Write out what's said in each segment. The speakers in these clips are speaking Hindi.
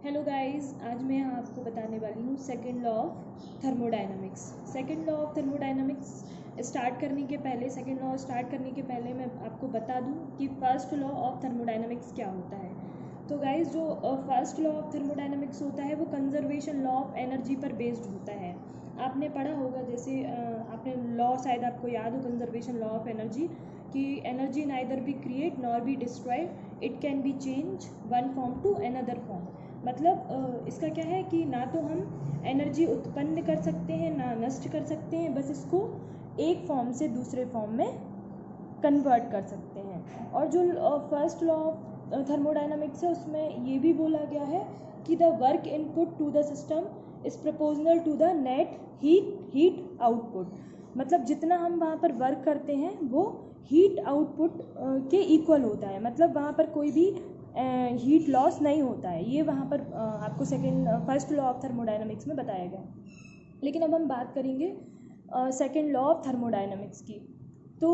हेलो गाइस, आज मैं आपको बताने वाली हूँ second law of thermodynamics. Second law of thermodynamics start करने के पहले सेकंड लॉ स्टार्ट करने के पहले मैं आपको बता दूँ कि फर्स्ट लॉ ऑफ थर्मोडायनामिक्स क्या होता है। तो गाइस, जो फर्स्ट लॉ ऑफ थर्मोडायनामिक्स होता है वो कंजर्वेशन लॉ ऑफ एनर्जी पर बेस्ड होता है। आपने पढ़ा होगा, जैसे आपने लॉ शायद आपको याद हो, कंजर्वेशन लॉ ऑफ एनर्जी, कि energy neither be create nor be destroyed, it can be change one form to another form. मतलब इसका क्या है कि ना तो हम एनर्जी उत्पन्न कर सकते हैं ना नष्ट कर सकते हैं, बस इसको एक फॉर्म से दूसरे फॉर्म में कन्वर्ट कर सकते हैं। और जो फर्स्ट लॉ ऑफ थर्मोडायनामिक्स है उसमें ये भी बोला गया है कि the work input to the system is proportional to the net heat output. मतलब जितना हम वहाँ पर वर्क करते हैं वो हीट आउटपुट के इक्वल होता है। मतलब वहाँ पर कोई भी हीट लॉस नहीं होता है। ये वहाँ पर आपको फर्स्ट लॉ ऑफ थर्मोडायनामिक्स में बताया गया। लेकिन अब हम बात करेंगे सेकेंड लॉ ऑफ थर्मोडायनामिक्स की। तो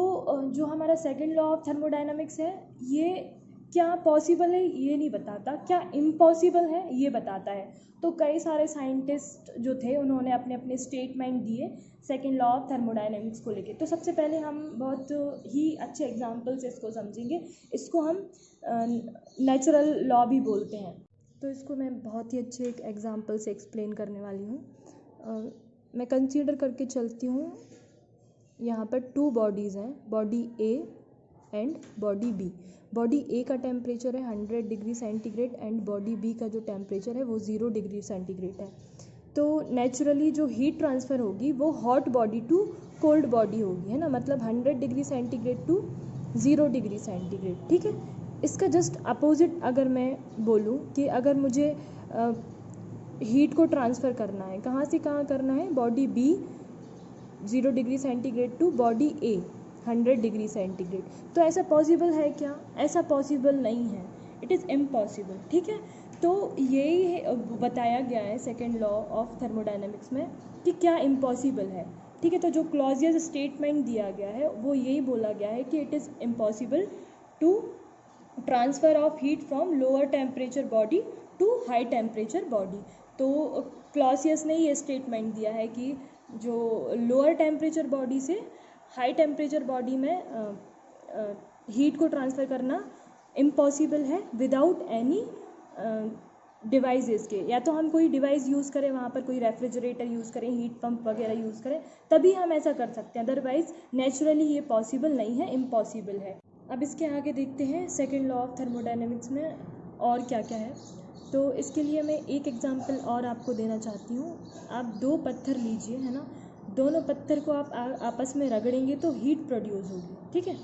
जो हमारा सेकेंड लॉ ऑफ थर्मोडायनामिक्स है, ये क्या पॉसिबल है ये नहीं बताता, क्या इम्पॉसिबल है ये बताता है। तो कई सारे साइंटिस्ट जो थे उन्होंने अपने अपने स्टेटमेंट दिए सेकेंड लॉ ऑफ थर्मोडायनामिक्स को लेके। तो सबसे पहले हम बहुत ही अच्छे एग्जाम्पल से इसको समझेंगे। इसको हम नेचुरल लॉ भी बोलते हैं। तो इसको मैं बहुत ही अच्छे एक एग्जाम्पल से एक्सप्लेन करने वाली हूँ। मैं कंसीडर करके चलती हूँ, यहाँ पर टू बॉडीज़ हैं, body A and body B. Body A का टेम्परेचर है 100 degree centigrade and body B का जो टेम्परेचर है वो 0 डिग्री सेंटीग्रेड है। तो नेचुरली जो हीट ट्रांसफ़र होगी वो hot body to cold body होगी, है ना। मतलब 100 degree centigrade to 0 degree centigrade, ठीक है। इसका जस्ट अपोजिट अगर मैं बोलूँ कि अगर मुझे हीट को ट्रांसफ़र करना है, कहाँ से कहाँ करना है, body B 0 degree centigrade to body A 100 degree centigrade, तो ऐसा पॉसिबल है क्या? ऐसा पॉसिबल नहीं है, इट इज़ इम्पॉसिबल, ठीक है। तो यही बताया गया है सेकेंड लॉ ऑफ थर्मोडायनेमिक्स में कि क्या इम्पॉसिबल है, ठीक है। तो जो क्लॉजियस स्टेटमेंट दिया गया है वो यही बोला गया है कि it is impossible to transfer of heat from lower temperature body to high temperature body. तो क्लॉसियस ने ये स्टेटमेंट दिया है कि जो लोअर टेम्परेचर बॉडी से हाई टेम्परेचर बॉडी में हीट को ट्रांसफ़र करना इम्पॉसिबल है विदाउट एनी डिवाइसेस के। या तो हम कोई डिवाइस यूज़ करें, वहाँ पर कोई रेफ्रिजरेटर यूज़ करें, हीट पंप वगैरह यूज़ करें, तभी हम ऐसा कर सकते हैं। अदरवाइज़ नेचुरली ये पॉसिबल नहीं है, इम्पॉसिबल है। अब इसके आगे देखते हैं सेकेंड लॉ ऑफ थर्मोडायनेमिक्स में और क्या क्या है। तो इसके लिए मैं एक एग्जांपल और आपको देना चाहती हूँ। आप दो पत्थर लीजिए, है ना। दोनों पत्थर को आप आपस में रगड़ेंगे तो हीट प्रोड्यूस होगी, ठीक है।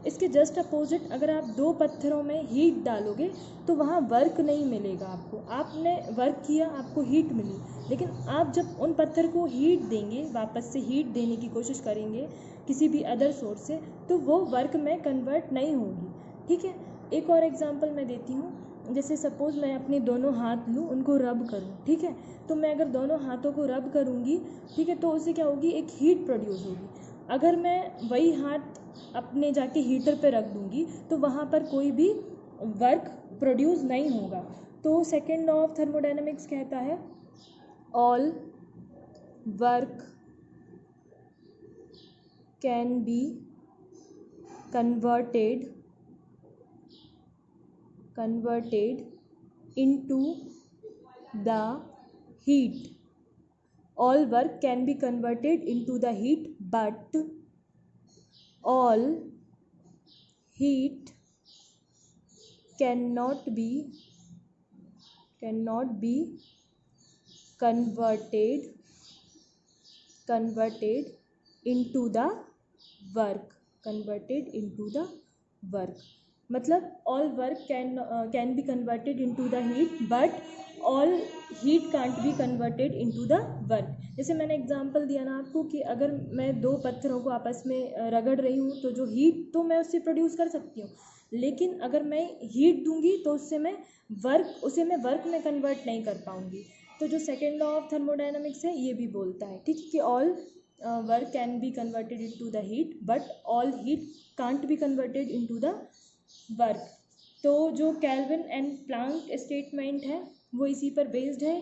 इसके जस्ट अपोजिट अगर आप दो पत्थरों में हीट डालोगे तो वहाँ वर्क नहीं मिलेगा आपको। आपने वर्क किया, आपको हीट मिली, लेकिन आप जब उन पत्थर को हीट देंगे, वापस से हीट देने की कोशिश करेंगे किसी भी अदर सोर्स से, तो वो वर्क में कन्वर्ट नहीं होगी, ठीक है। एक और एग्जांपल मैं देती हूँ। जैसे सपोज़ मैं अपने दोनों हाथ लूँ, उनको रब करूँ, ठीक है। तो मैं अगर दोनों हाथों को रब करूँगी, ठीक है, तो उससे क्या होगी, एक हीट प्रोड्यूस होगी। अगर मैं वही हाथ अपने जाके हीटर पे रख दूँगी तो वहाँ पर कोई भी वर्क प्रोड्यूस नहीं होगा। तो सेकेंड लॉ ऑफ थर्मोडायनेमिक्स कहता है all work can be converted into the heat. All work can be converted into the heat, but all heat cannot be converted into the work. मतलब all work can be converted into the heat, but all heat can't be converted into the work. जैसे मैंने एग्जांपल दिया ना आपको कि अगर मैं दो पत्थरों को आपस में रगड़ रही हूँ तो जो हीट तो मैं उससे प्रोड्यूस कर सकती हूँ, लेकिन अगर मैं हीट दूंगी तो उसे मैं वर्क में कन्वर्ट नहीं कर पाऊँगी। तो जो सेकेंड लॉ ऑफ थर्मोडायनामिक्स है ये भी बोलता है, ठीक है, कि all work can be converted into the heat, but all heat can't be converted into the work. तो जो कैल्विन एंड प्लांक स्टेटमेंट है वो इसी पर बेस्ड है